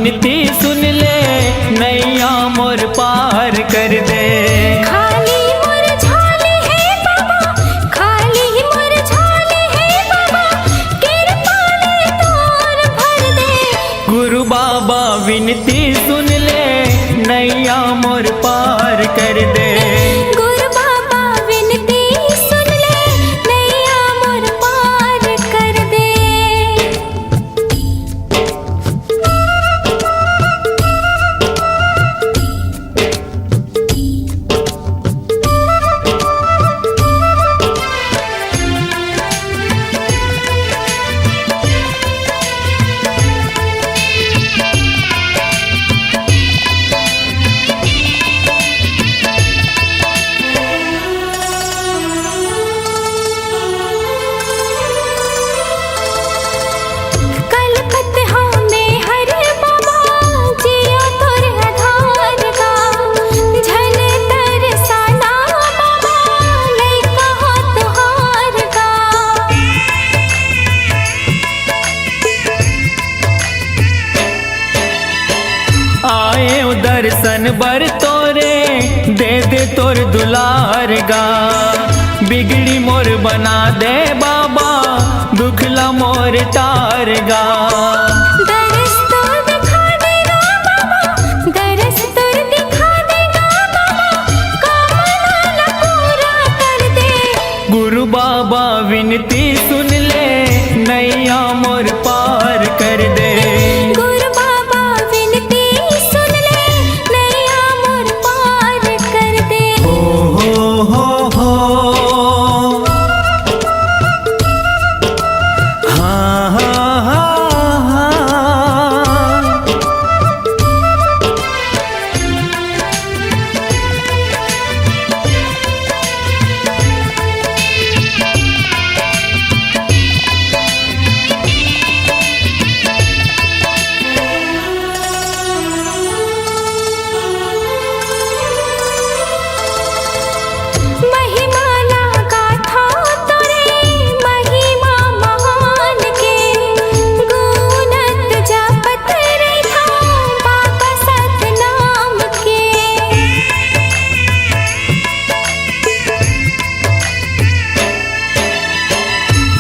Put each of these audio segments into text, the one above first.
विनती सुन ले, नैया मोर पार कर दे। खाली मोर झोली है बाबा, खाली मोर झोली है बाबा, कृपा ले तोर भर दे। गुरु बाबा विनती सुन ले, नैया मोर पार कर दे। गुरु बाबा विनती सुन ले, नैया मोर पार कर दे। दर्शन बर तोरे दे दे तोर दुलार गा, बिगड़ी मोर बना दे बाबा, दुखला मोर तार गा। दरस तोर दिखा देगा बाबा, दरस तोर दिखा देगा बाबा, कामना पूरा कर दे। गुरु बाबा विनती सुन ले, नैया मोर पार कर दे। गुरु बाबा विनती सुन ले, नैया मोर पार कर दे। हो हाँ हाँ हाँ हाँ।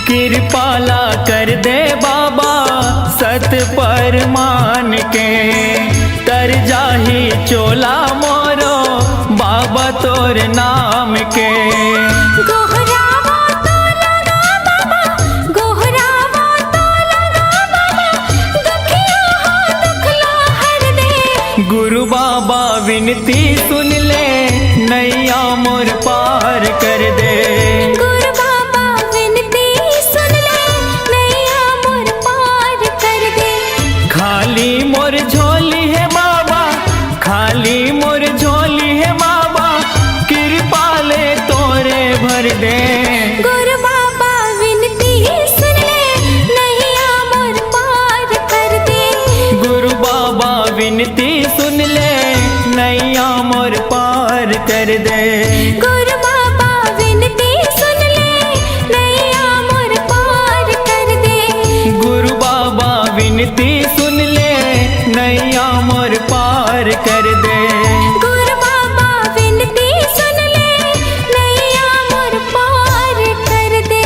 कृपाला कर दे बाबा सत पर मान के, तर जाही चोला मोरो बाबा तोर नाम के। गोहरावा तो लगा बाबा, गोहरावा तो लगा बाबा, दुखिया हो दुखला हर दे। गुरु बाबा विनती सुन ले, नैया मोर पार कर दे। गुरु बाबा विनती सुन ले, नैया मोर पार कर दे। खाली मोर झोली है बाबा, खाली मोर झोली है बाबा, कृपा ले तोरे भर दे। गुरु बाबा विनती सुन ले, नैया मोर पार कर दे। गुरु बाबा विनती सुन ले, नैया मोर पार कर दे। गुरु बाबा विनती सुन ले, नैया मोर पार कर दे। गुरु बाबा विनती सुन ले, नैया मोर पार कर दे। गुरु बाबा विनती सुन ले, नैया मोर पार कर दे।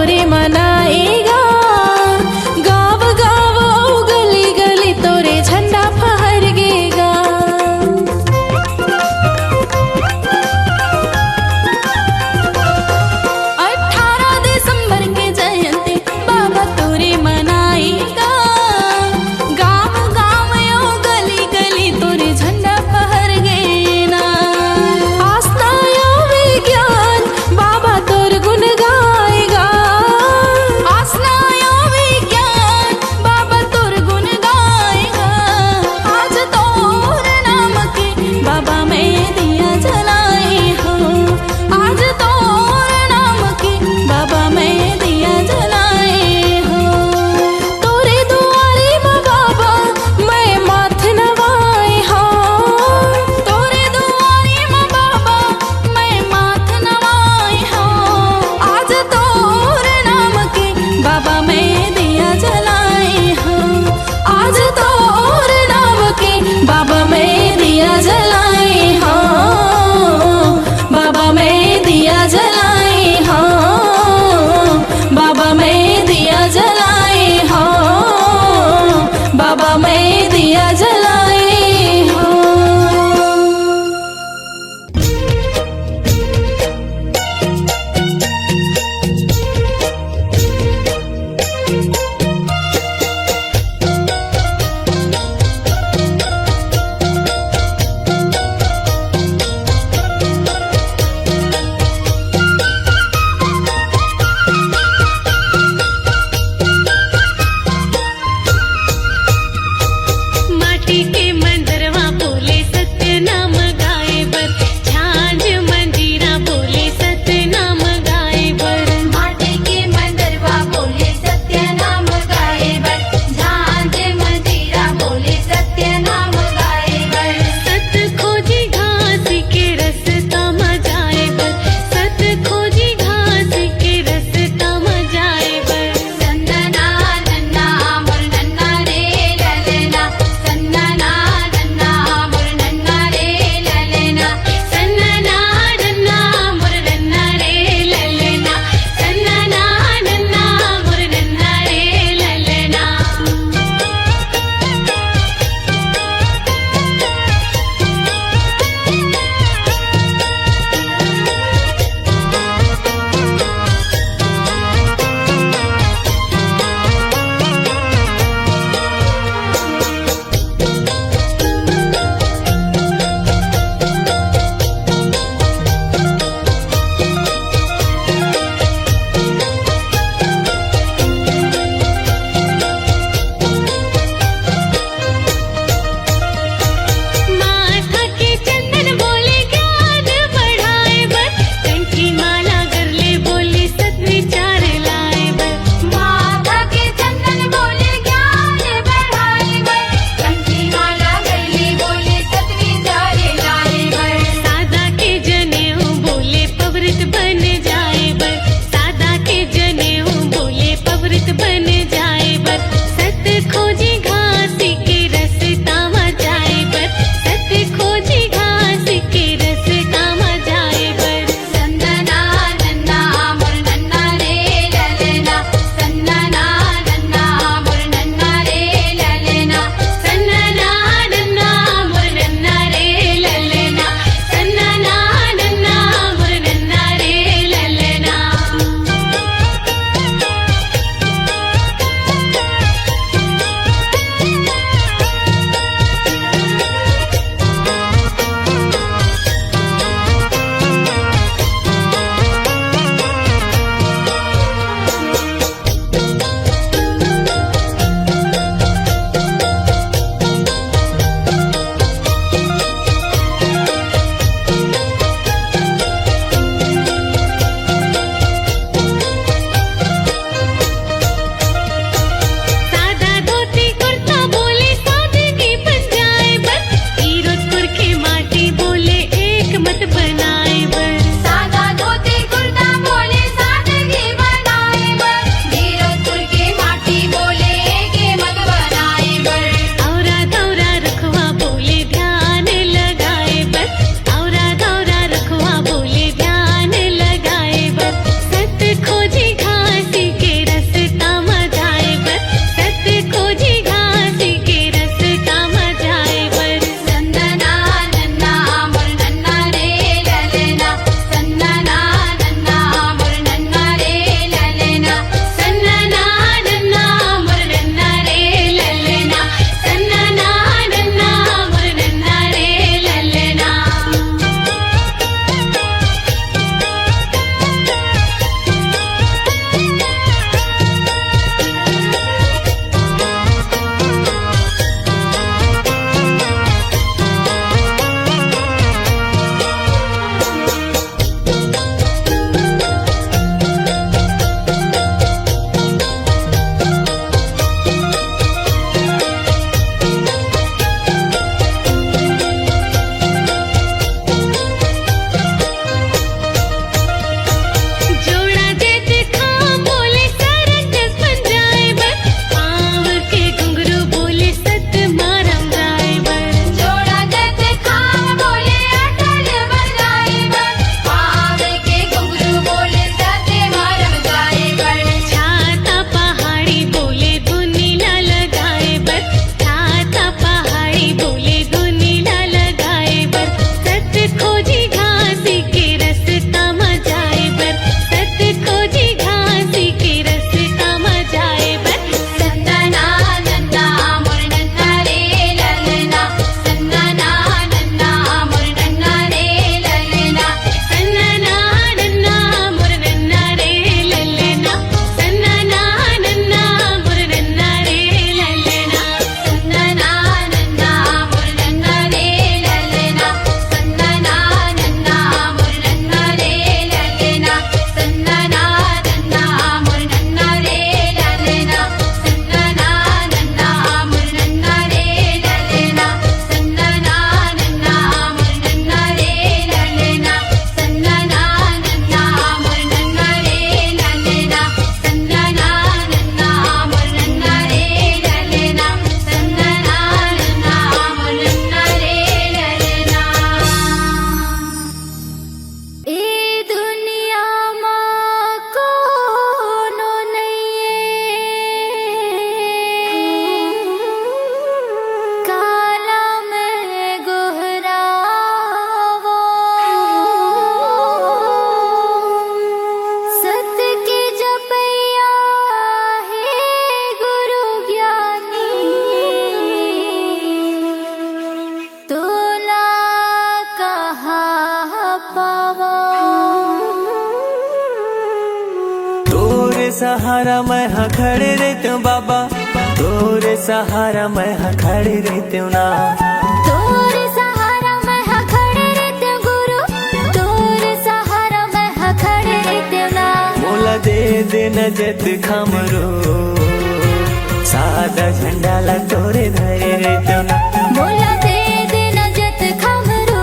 तोरे मनाएगा, गाँव गाँव गली गली तोरे झंडा फहरगेगा। 18 दिसंबर के जयंती बाबा तोरे मनाएगा, गाँव गाँव यो गली गली तोरे झंडा फहरगेना। आस्था यो विज्ञान बाबा तोर गुण गाएगा, सहारा मैं हाँ खड़े रहते हूँ बाबा, तोरे सहारा मैं हाँ खड़े रहते हूँ ना। तोरे सहारा मैं हाँ खड़े रहते हूँ गुरु, तोरे सहारा मैं हाँ खड़े रहते हूँ ना। मोला दे दे नजत खमरो, सादा झंडा ला तोरे धरे रहते हूँ ना। मोला दे दे नजत खमरो,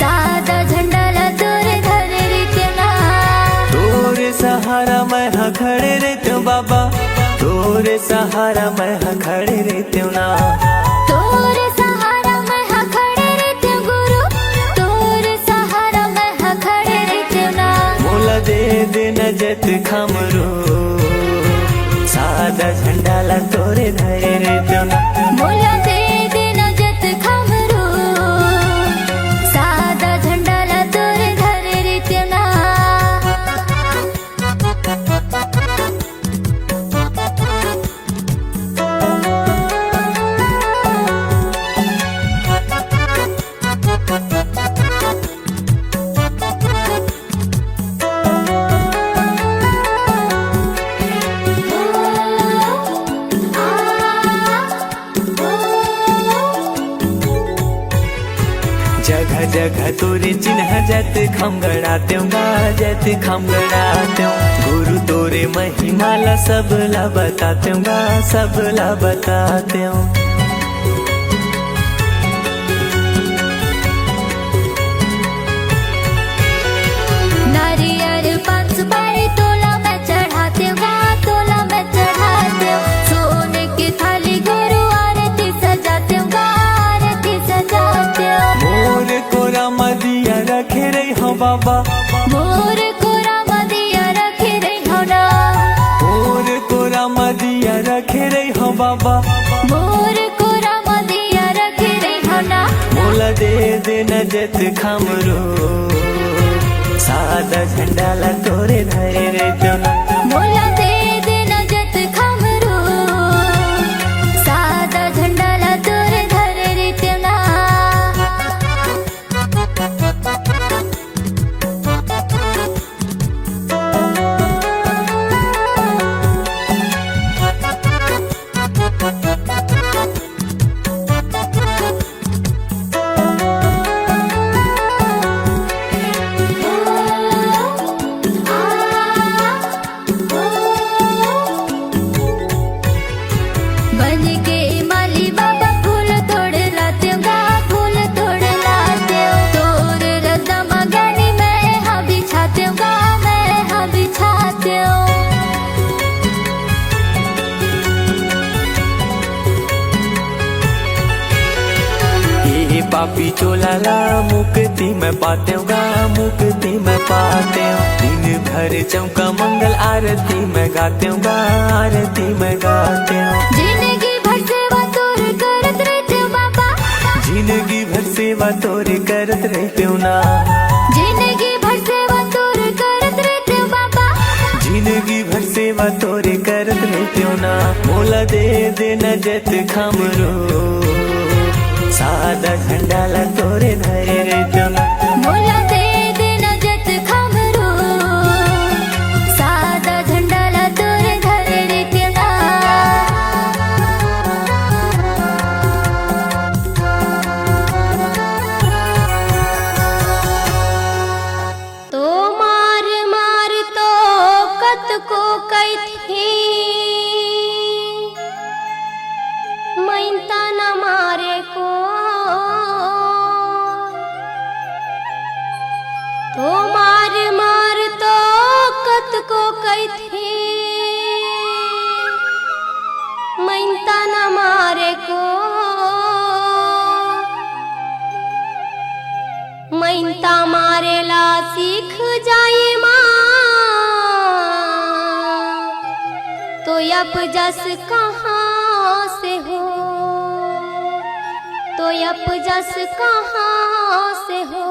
सादा झंडा ला तोरे धरे रहते हूँ ना। तोरे सहारा मैं हाँ खड़े रहते हूँ बाबा, तोरे सहारा मैं हाँ खड़े रहते हूँ ना। तोरे सहारा मैं हाँ खड़े रहते हूँ गुरु, तोरे सहारा मैं हाँ खड़े रहते हूँ ना। मोला दे दे नजत खमरो, सादा झंडा ला तोरे धरे रहते हूँ ना। मोला दे दे नजत खमरो, सादा झंडा ला तोरे धरे रहते हूँ ना। जगह जगह तोरे चिन्ह जत खम गड़ाते हूँ गा, जत खम गड़ाते हूँ। गुरु तोरे महिमा ला सब ला बताते हूँ गा, सब ला बताते हूँ। नारियल पान सुपारी तोला मैं चढ़ाते हूँ गा, तोला मैं चढ़ाते हूँ। सोने की थाली गुरु आरती सजाते हूँ गा, आरती सजाते हूँ। मोर कोरा मदिया रखे रही हो बाबा, मोर कोरा मदिया रखे रही हो ना। मोर कोरा मदिया रखे रही हो बाबा, मोर कोरा मदिया रखे रही हो ना। मोला दे दे नजत खमरो, सादा झंडा ला तोरे धरे रहते हूँ ना। मोला दे दे नजत खमरो, सादा झंडा ला तोरे धरे रहते हूँ ना। बन के माली बाबा फूल तोड़ लाते हूँ गा, फूल तोड़ लाते हूँ। तोर रदा मगानी मैं हाँ बिछाते हूँ गा, मैं हाँ बिछाते हूँ। ये पापी चोला ला मुक्ति में पाते हूँ गा, मुक्ति में पाते हूँ। दिन भर चौका मंगल आरती में गाते हूँ गा, आरती में गाते हूँ। जिंदगी भर सेवा तोर करत रहते हूँ बाबा, जिंदगी भर सेवा तोरे करत रहते हूँ ना। जिंदगी भर सेवा तोर करत रहते हूँ बाबा। जिंदगी भर सेवा तोरे करत रहते हूँ ना। मोला दे दे नजत खमरो, सादा झंडा ला तोरे धरे रहते हूँ ना। मोला दे दे नजत खमरो, सादा झंडा ला तोरे धरे रहते हूँ ना। तो मार मार तो कत को कैथी, मैंता न मारे को। तो मार मार तो कत को कैथी, मैंता न मारे को। मैंता मारेला सीख जाए माँ, तो यप जस कहाँ से हो, तो यप जस कहाँ से हो।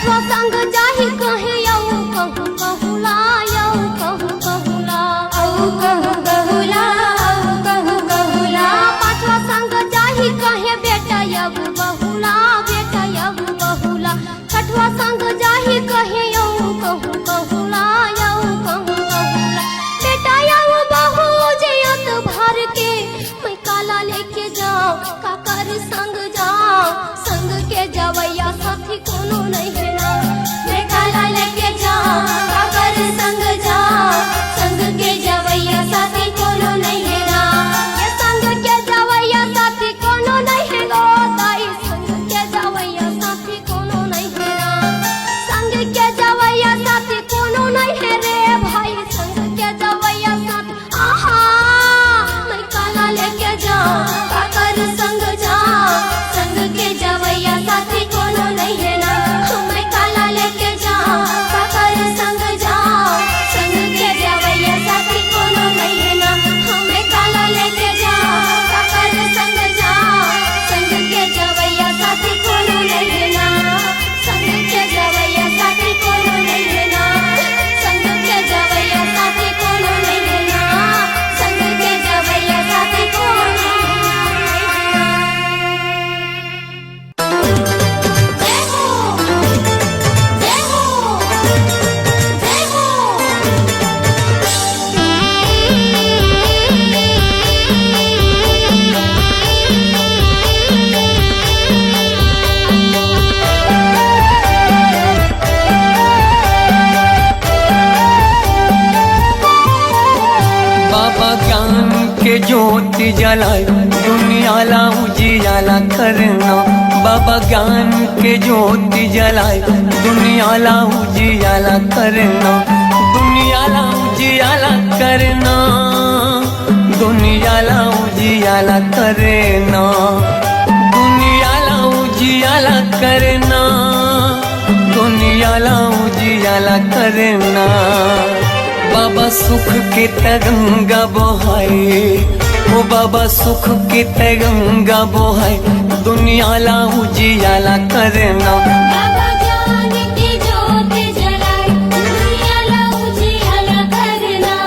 छठवा संग जाहि कहे यौ कहू कहूला यौ कहू कहूला औ कहू कहूला औ कहू कहूला पांचवा संग जाहि कहे बेटा यब बहुला बेटा यब बहुला छठवा संग जाहि कहे यौ कहू कहूला यौ कहू कहूला बेटा यौ बहु जयत भर के मैं काला लेके जाऊं काकर संग जाऊं संग के जवैया साथी कोनो नहीं है ना मैं काला लेके जाऊं काकर संग जाऊं संग के जवैया साथी कोनो नहीं है ना ये संग के जवैया साथी कोनो नहीं है गो ताई संग के जवैया साथी कोनो नहीं है ना संग के जवैया साथी कोनो नहीं है रे भाई संग के जवैया साथी आहा मैं काला लेके जाऊं काकर संग जाऊं संग के जवैया साथी कोनो नहीं है ना मैं काला लेके जाऊं काकर संग जाऊं संग के जवैया साथी कोनो नहीं है ना मैं काला लेके जाऊं काकर संग जाऊं संग के जवैया साथी कोनो नहीं है ना संग के जवैया साथी कोनो नहीं है ना संग के जवैया साथी कोनो नहीं है ना संग के जवैया साथी कोनो नहीं है जय हो जय हो जय बाबा ज्ञान के ज्योति जलाए दुनियाला उजियाला करना बाबा ज्ञान के ज्योति जलाए दुनियाला उजियाला करना दुनियाला उजियाला करना दुनियाला उजियाला करना दुनियाला उजियाला करना दुनियाला उजियाला करना बाबा सुख के तगंगा बोहाए ओ बाबा सुख के तगंगा बोहाए दुनियाला उजियाला करना बाबा ज्ञान की ज्योति जलाए दुनियाला उजियाला करना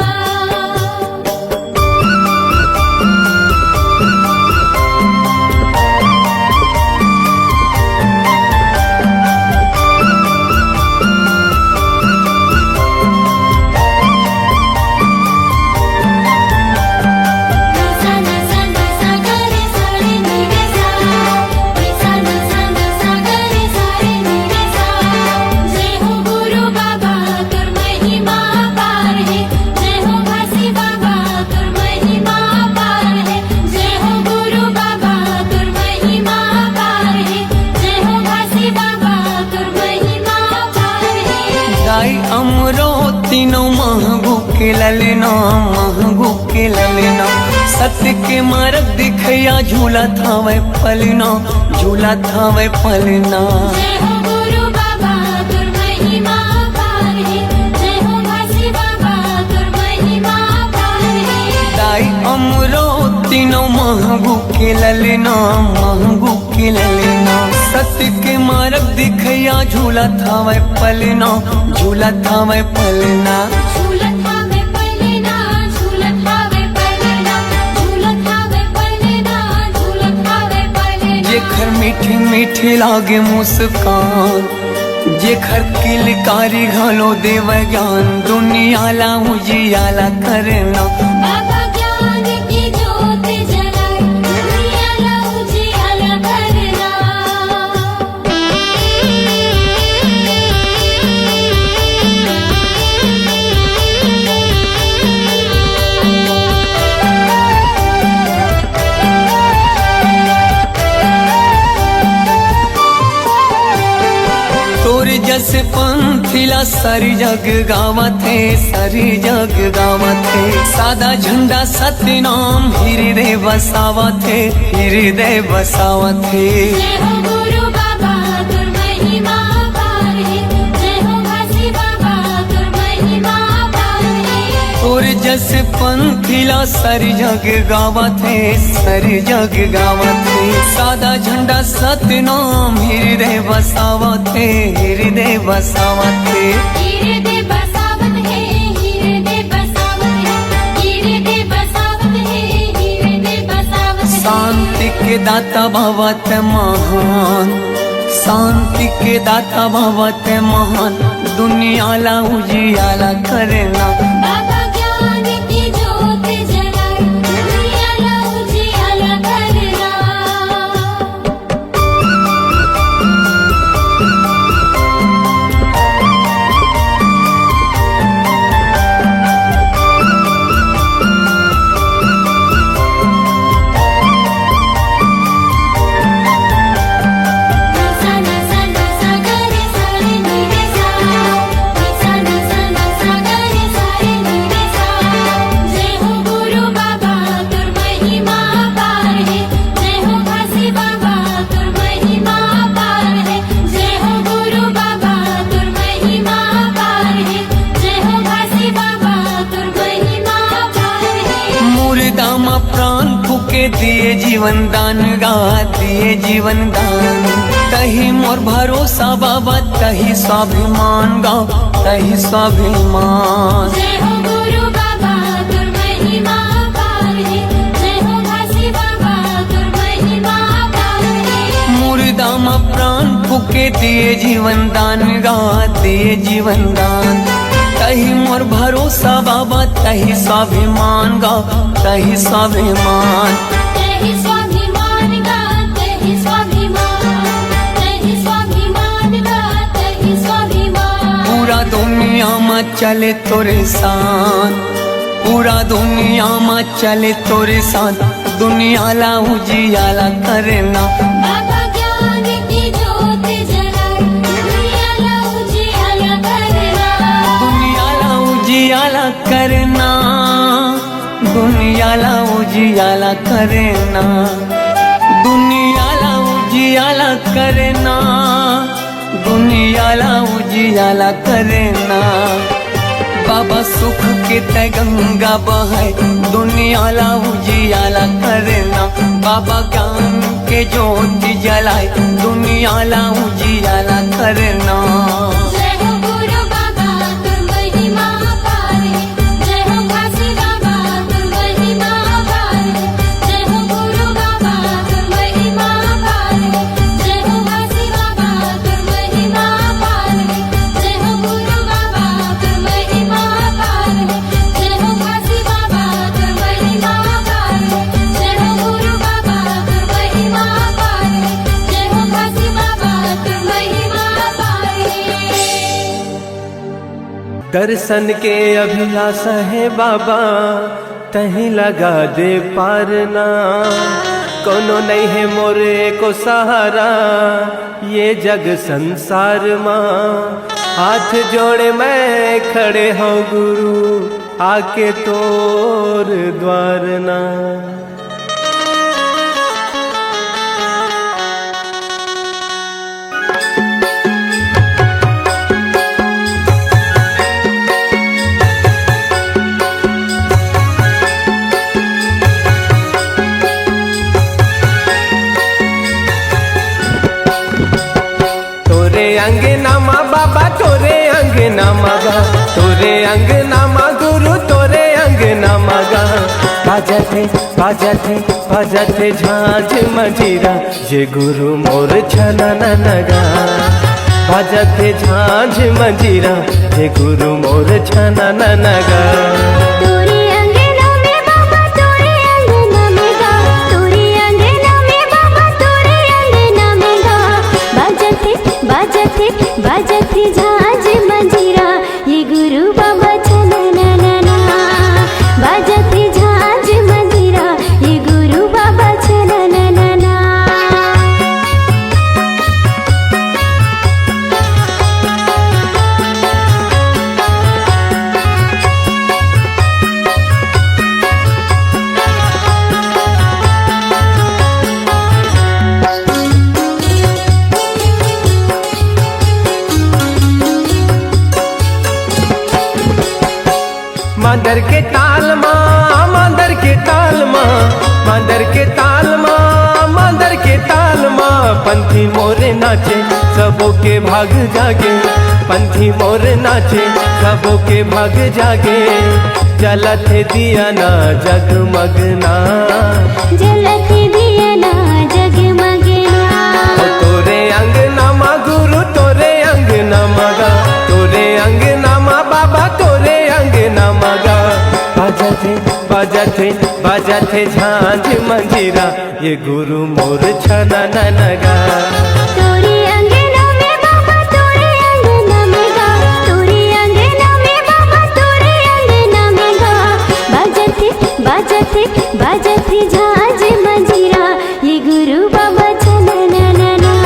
जय हो गुरु बाबा तुर महिमा पार है जय हो घासी बाबा तुर महिमा पार है जय हो गुरु बाबा तुर महिमा पार है जय हो घासी बाबा तुर महिमा पार है गाय अमरो तीनों महगू के ललना महगू के ललना सत्य के मार्ग दिखया झूला था वह पलना झूला था वह पलना जय हो गुरु बाबा तुर महिमा पार है जय हो घासी बाबा तुर महिमा पार है गाय अमरो तीनों महगू के ललना महगू के ललना सत्य के मार्ग दिखया झूला था वह पलना झूला था वह पलना झूलत हावे पलना झूलत हावे पलना झूलत हावे पलना झूलत हावे पलना जेखर मीठी मीठी लागे मुस्कान जेखर किलकारी घलो देव ज्ञान दुनियाला उजियाला करना बाबा ज्ञान की ज्योति जलाए दुनियाला उजियाला करना तोर जस पंथिला सारी जग गावत है सारी जग गावत है सादा झंडा सत्य नाम हृदय बसावत है हृदय बसावत है जय हो गुरु बाबा तुर महिमा पार है जय हो घासी बाबा तुर महिमा पार है तोर जस पंथ अभिला सर जग गावत है, सर जग गावत है। सादा झंडा सतनाम हृदय बसावत है, हृदय बसावत है। हृदय बसावत है, हृदय बसावत है, हृदय बसावत है, हृदय बसावत है। शांति के दाता भवत महान, शांति के दाता भवत महान। दुनियाला उजियाला करना बाबा ज्ञान की ज्योत जलाए, दुनियाला उजियाला करना। प्राण फूके दिए जीवन दान गा, दिए जीवन दान। तही मोर भरोसा बाबा, तही स्वाभिमान गा, तही स्वाभिमान। जय हो गुरु बाबा तुर महिमा पार है, जय हो घासी बाबा तुर महिमा पार है। मुर्दाम प्राण फूके दिए जीवन दान गा, दिए जीवन दान। तही मोर भरोसा बाबा, तही स्वाभिमान गा, तही स्वाभिमान। तही स्वाभिमान गा, तही स्वाभिमान, तही स्वाभिमान गा, तही स्वाभिमान। पूरा दुनिया में चले तोरे साथ, पूरा दुनिया में चले तोरे साथ। दुनियाला उजियाला करना बाबा ज्ञान की ज्योत जलाए, दुनियाला उजियाला करना। दुनियाला उजियाला करना, दुनियाला उजियाला करना, दुनियाला उजियाला करना, दुनियाला उजियाला करना। बाबा सुख के तय गंगा बहाय, दुनियाला उजियाला करना। बाबा ज्ञान के ज्योति जलाए, दुनियाला उजियाला करना। जय हो गुरु बाबा तुर महिमा पार है, जय हो घासी बाबा तुर महिमा पार है, जय हो गुरु बाबा तुर महिमा पार है, जय हो घासी बाबा तुर महिमा पार है, जय हो गुरु बाबा तुर महिमा पार है, जय हो घासी बाबा तुर महिमा पार है, जय हो गुरु बाबा तुर महिमा पार है, जय हो घासी बाबा तुर महिमा पार है। दर्शन के अभिलाषा है बाबा, तहीं लगा दे पारना। कोनो नहीं है मोरे को सहारा, ये जग संसार माँ। हाथ जोड़े मैं खड़े हूँ गुरु, आके तोर द्वार ना। अंगना मा बाबा तोरे अंगना मगा, तोरे अंगना मा गुरु तोरे अंगना मगा। बाजते बाजते बाजते झांझ मंजीरा, जे गुरु मोर छना नगा। बाजते झांझ मंजीरा, जे गुरु मोर छना नगा। बाजती झांझ मंजीरा, ये गुरु बाबा छना। बाजती झांझ मंजीरा, ये गुरु बाबा छना। मंदर के ताल माँ के ताल माँ, मांदर के ताल माँ, मांदर के ताल माँ। पंथी मोरे नाचे सबों के भाग जागे, पंथी मोर नाचे सबों के भाग जागे। जलत दिया ना जगमगना, जलत दिया ना जगमगना। तोरे अंगना माँ गुरु तोरे अंगना मगा, तोरे अंगना माँ बाबा तोरे अंगना मगा। बाजते बाजते बाजते झांझ मंजीरा, ये गुरु मोर छना नगा। तोरे अंगना में बाबा तोरे अंगना में गा, तोरे अंगना में बाबा तोरे अंगना में गा। बाजते बाजते बाजते झांझ मंजीरा, ये गुरु बाबा छना ना।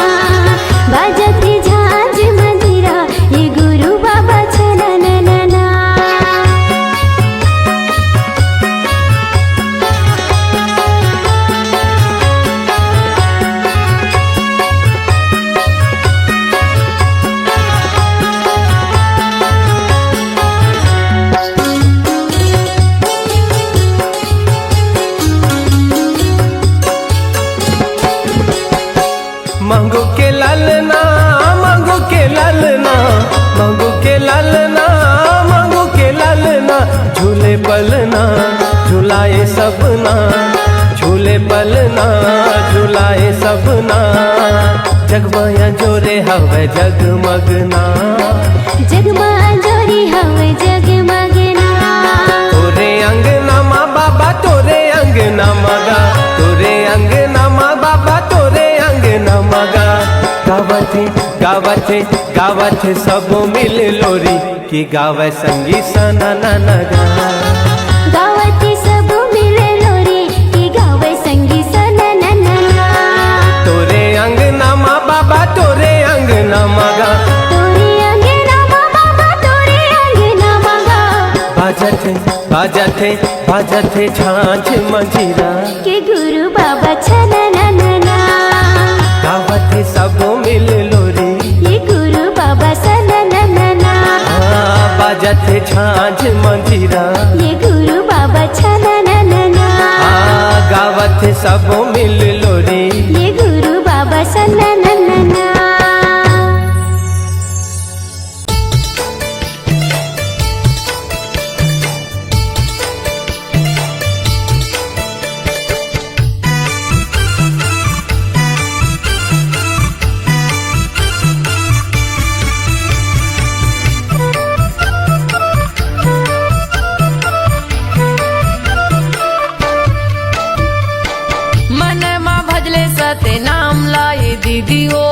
बाजते झांझ मंजीरा, ये गुरु बाबा छना ना। मांगो के लालना, मांगो के लालना, मांगो के लालना, मांगो के लालना। झूले पलना झुलाए सबना, झूले पलना झुलाए सबना। जगमाया जोरे हवे जगमगना, जगमा जोरी हवे जगमगना। तोरे अंगना माँ बाबा तोरे अंगना मगा, तोरे अंगना माँ बाबा तोरे अंगना मगा। गावथे गावथे गावथे सबो मिल लोरी, की गावे संगी सना नगा। गावते सब मिले लोरी, की गावे संगी सना ना। तोरे अंगना माँ बाबा तोरे अंगना मगा, तोरे अंगना माँ बाबा तोरे अंगना मगा। बाजथे बाजथे बाजथे झांझ मंजीरा, के गुरु बाबा छना ना। गावथे सबो मिल लोरी, ये गुरु बाबा सना ना। बाजथे झांझ मंजीरा, ये गुरु बाबा छना ना। गावथे सबो मिल लोरी। ये गुरु बाबा सना ना। सते नाम लाए दीदी ओ,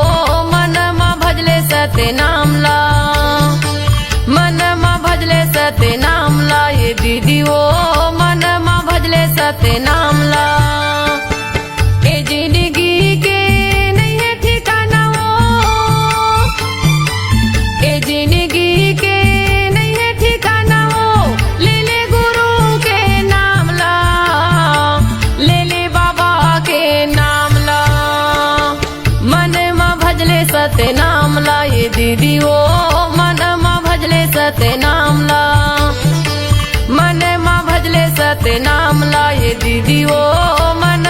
मन मा भजले सते नाम ला। मन मा भजले सते नाम लाए दीदी ओ, मन मा भजले सते नाम ला। ए जिंदगी के नहीं है ठिकाना ओ, ए जिंदगी के नहीं है ठिकाना ओ। ले ले गुरु के नाम ला, ले ले बाबा के नाम ला। मन मा भजले सते नाम ला ये दीदी ओ, मन मा भजले सते नाम ला। मन मा भजले सते नाम ला ये दीदी ओ, मन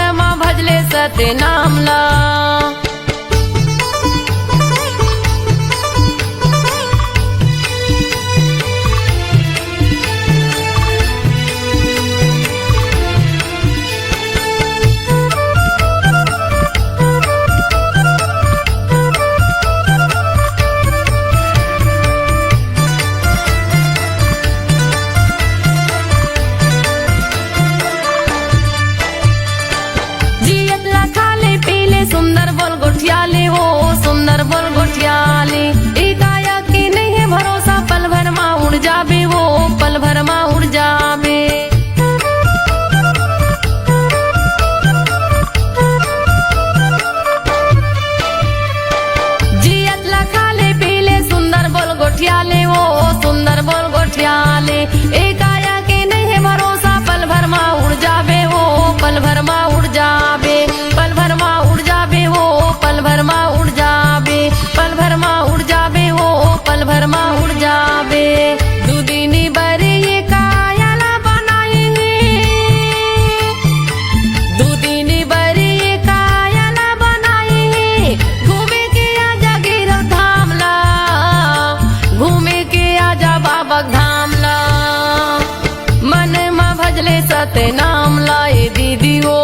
सत्य नाम ला ये दीदी ओ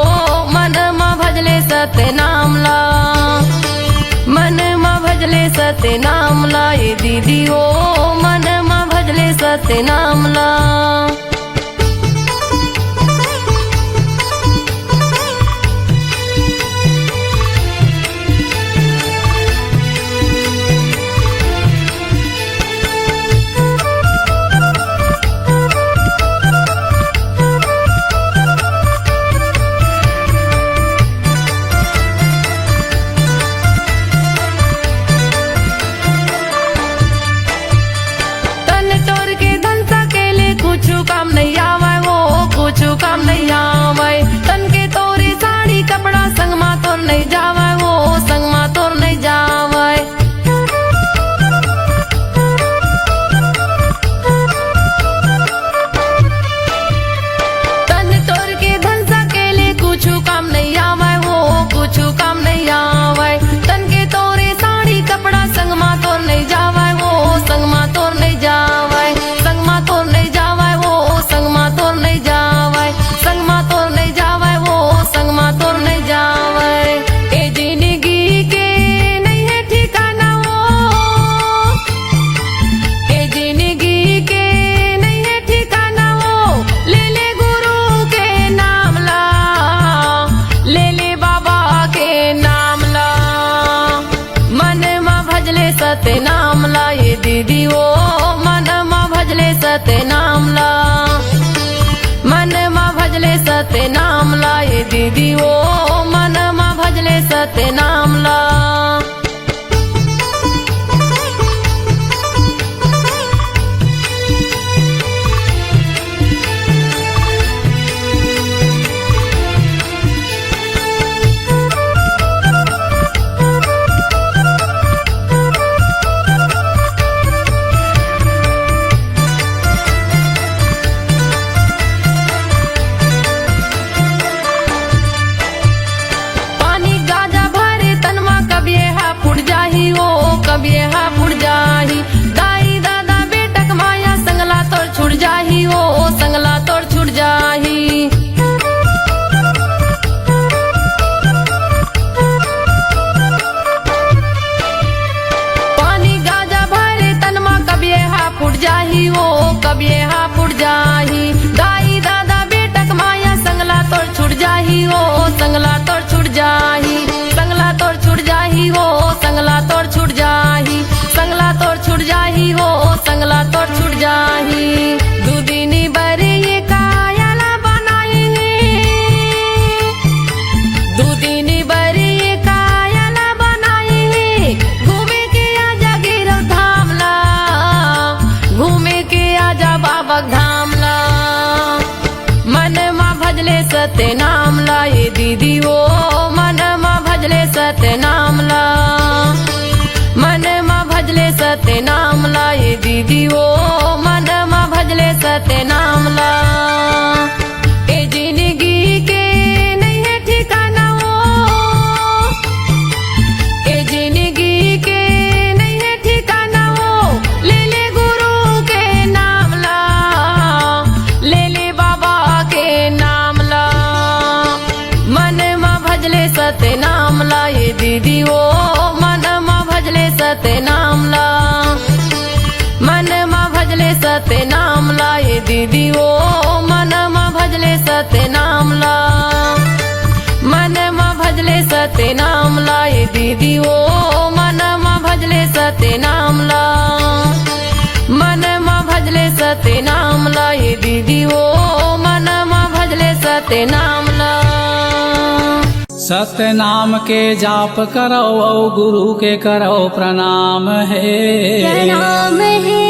मन माँ भजले सत्य नाम ला मन माँ भजले सत्य नाम ला ये दीदी ओ मन माँ भजले सत्य नाम ला काम नहीं आवे तन के तोरी साड़ी कपड़ा संग मा तोर नहीं जावे वो संग मा तोर नहीं जावे तन तोर के धन सकेले कुछ काम नहीं आवे वो कुछ काम नहीं आवे तन के तोरे साड़ी कपड़ा संग मा तोर नहीं जावे वो संग मा तोर नहीं जावे संग मा तोर नहीं जावे वो संग मा तोर नहीं जावे संग मा तोर नहीं जावे वो संग मा तोर नहीं जावे ए जिंदगी के नहीं है ठिकाना वो ए जिंदगी के नहीं है ठिकाना वो ले ले गुरु के नाम ला ले ले बाबा के नाम ला मन माँ भजले सत्य नाम ला ये दीदी वो मन माँ भजले सत्य नाम ला मन माँ भजले सत्य नाम ला ये दीदी ओ मन माँ भजले सत्य नाम ला कभी हा फुट जाही दाई दादा बेटक माया संगला तोर छुट जाही ओ संगला तोर छुट जाही पानी गाजा भरे तनमा कभी हा फुट जाही ओ कभी हा फुट जाही दाई दादा बेटक माया संगला तोर छुट जाही ओ संगला तोर छुट जाही संगला तोर छुट जाही हो संगला तोर छुट जाही संगला तोर छुट जाही हो संगला तोर छुट जाही दूदिनी बरे ये कायला बनाई दूदिनी बरे ये कायला बनाई घूमे के आजा गिरव धाम ला घूमे के आजा बाबा धाम ला मन माँ भजले सत्य नाम ला ये दीदी ओ मन माँ भजले सत्य नाम ला मन माँ भजले सत्य नाम ला ये दीदी ओ मन माँ भजले सत्य नाम ला ए जिंदगी के नहीं है ठिकाना वो ए जिंदगी के नहीं है ठिकाना वो ले ले गुरु के नाम ला ले ले बाबा के नाम ला मन माँ भजले सत्य नाम ला ये दीदी ओ मन माँ भजले सत्य नाम ला मन माँ भजले सत्य नाम ला ये दीदी ओ मन माँ भजले सत्य नाम ला मन माँ भजले सत्य नाम ला ये दीदी ओ मन माँ भजले सत्य नाम ला मन माँ भजले सत्य नाम ला ये दीदी ओ मन माँ भजले सत्य नाम ला सत्य नाम के जाप करो औ गुरु के करो प्रणाम है प्रणाम है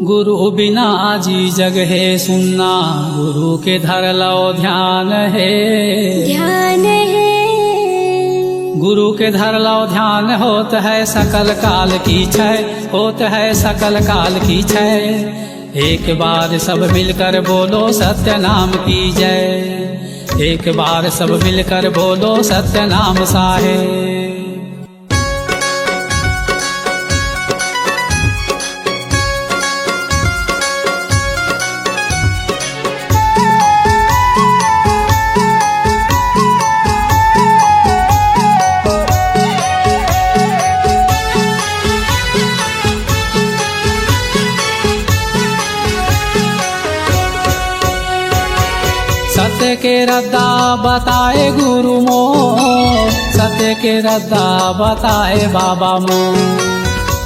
गुरु बिना जी जग है सुनना गुरु के धर लो ध्यान है ध्यान है गुरु के धर लो ध्यान होत है सकल काल की छय होत है सकल काल की छय एक बार सब मिलकर बोलो सत्य नाम की जय एक बार सब मिलकर बोलो सत्य नाम साहेब सत्य के रद्दा बताए गुरु मोर, सत्य के रद्दा बताए बाबा मोर।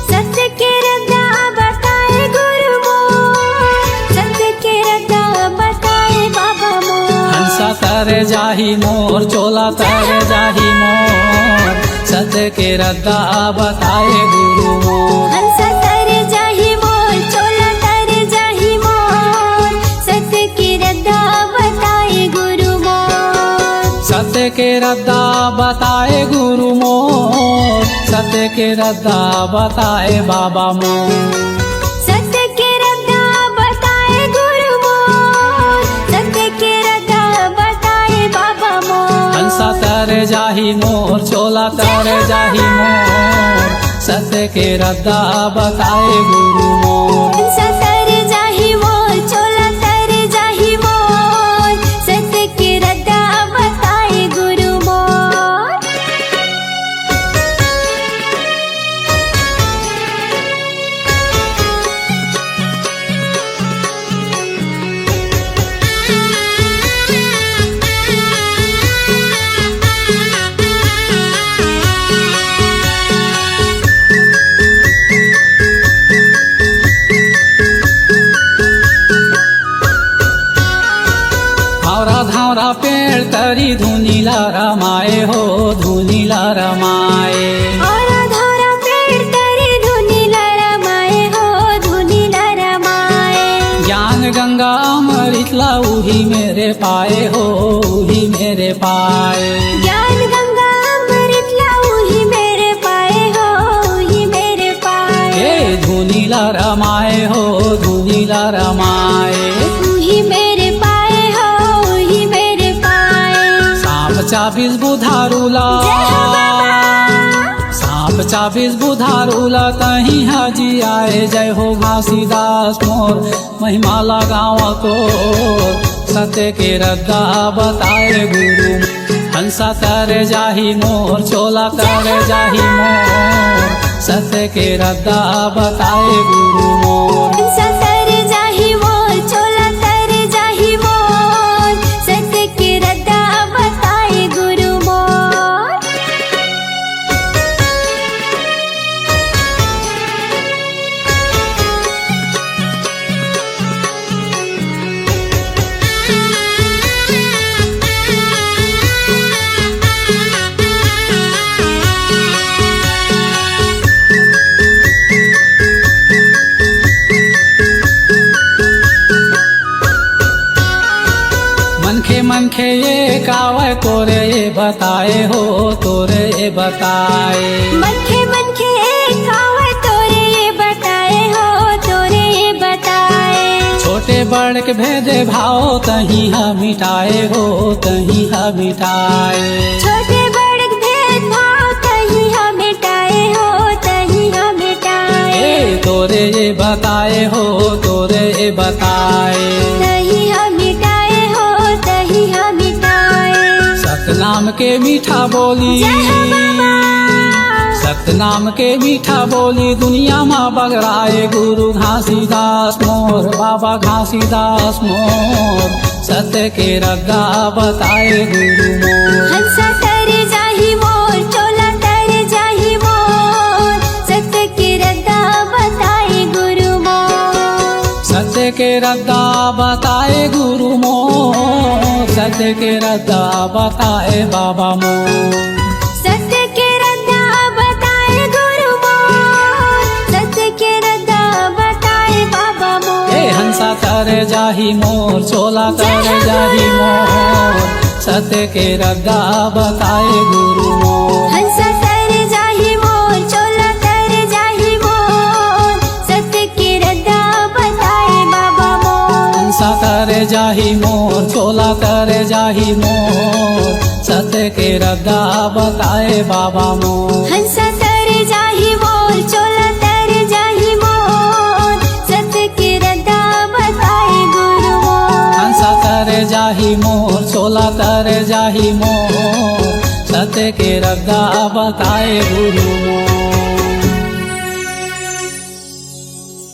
सत्य के रद्दा बताए गुरु मोर, सत्य के रद्दा बताए बाबा मोर। हंसा तर जाही मोर, चोला तर जाही मोर, सत्य के रद्दा बताए गुरु मोर। हंसा तर जाही मोर, चोला तर जाही मोर, सत्य के रद्दा बताए गुरु मोर। सत्य के रद्दा बताए गुरु मोर, सत्य के रद्दा बताए बाबा मोर। सत्य के रद्दा बताए गुरु मोर, सत्य के रद्दा बताए बाबा मोर। हंसा तर जाही मोर, चोला तर जाही मोर, सत्य के रद्दा बताए गुरु मोर। हंसा तर जाही मोर, चोला तर जाही मोर, सत्य के रद्दा बताए गुरु मोर। धावरा धावरा पेड़ तरी धुनीला रमाए हो, धुनीला रमाए। और धारा पेड़ तरी धुनीला रमाए हो, धुनीला रमाए। ज्ञान गंगा अमृतला उही मेरे पाए हो, उही मेरे पाए। ज्ञान गंगा अमृतला उही मेरे पाए हो, उही मेरे पाए। हे धुनीला रमाए हो, धुनीला रमाए। उही मेरे पाए हो, उही मेरे पाए। सांप चाबीस बुधारूला, जय हो बाबा। सांप चाबीस बुधारूला, कहीं हाजी आए। जय हो घासीदास मोर, महिमा लगावा तो, सत्य के रद्दा बताए गुरु। हंसा तर जाही मोर, चोला तर जाही मोर, सत्य के रद्दा बताए गुरु मोर। हंसा तर जाही मोर, चोला तर जाही मोर, सत्य के रद्दा बताए गुरु मोर। मनखे मनखे ये कावे तोरे ये बताए हो, तोरे ये बताए। मनखे मनखे खावे तोरे ये बताए हो, तोरे ये बताए। छोटे बड़ के भेदे भाव तहीं हा मिटाए हो, तहीं हा मिटाए। छोटे बड़ भेदभाव तहीं हम मिटाए हो, तहीं हम मिटाए। ए तोरे ये बताए हो, तोरे ये बताए। तहीं हम मिटाए हो, तहीं हम मिटाए। सतनाम के मीठा बोली, जय हो बाबा। सतनाम के मीठा बोली, दुनिया में बगराए गुरु घासीदास मोर, बाबा घासीदास मोर, सत्य के रद्दा बताए गुरु मोर। हंसा तर जाही मोर, चोला तर जाही मोर, सत्य के रद्दा बताए गुरु मोर। सत्य के रद्दा बताए गुरु मोर, सत्य के रद्दा बताए बाबा मोर। सत्य के रद्दा बताए गुरु मोर, सत्य के रद्दा बताए बाबा मोर। ए हंसा तर जाही मोर, चोला तर जाही मोर, सत्य के रद्दा बताए गुरु मोर। हंसा तर जाही मोर, चोला तर जाही मोर, सत्य के रद्दा बताए बाबा मोर। हंसा तर जाही मोर, चोला तर जाही मोर, सत्य के रद्दा बताए बाबा मोर। हंसा तर जाही मोर, चोला तर जाही मोर, सत्य के रद्दा बताए गुरु मोर। हंसा तर जाही मोर, चोला तर जाही मोर, सत्य के रद्दा बताए गुरु मोर।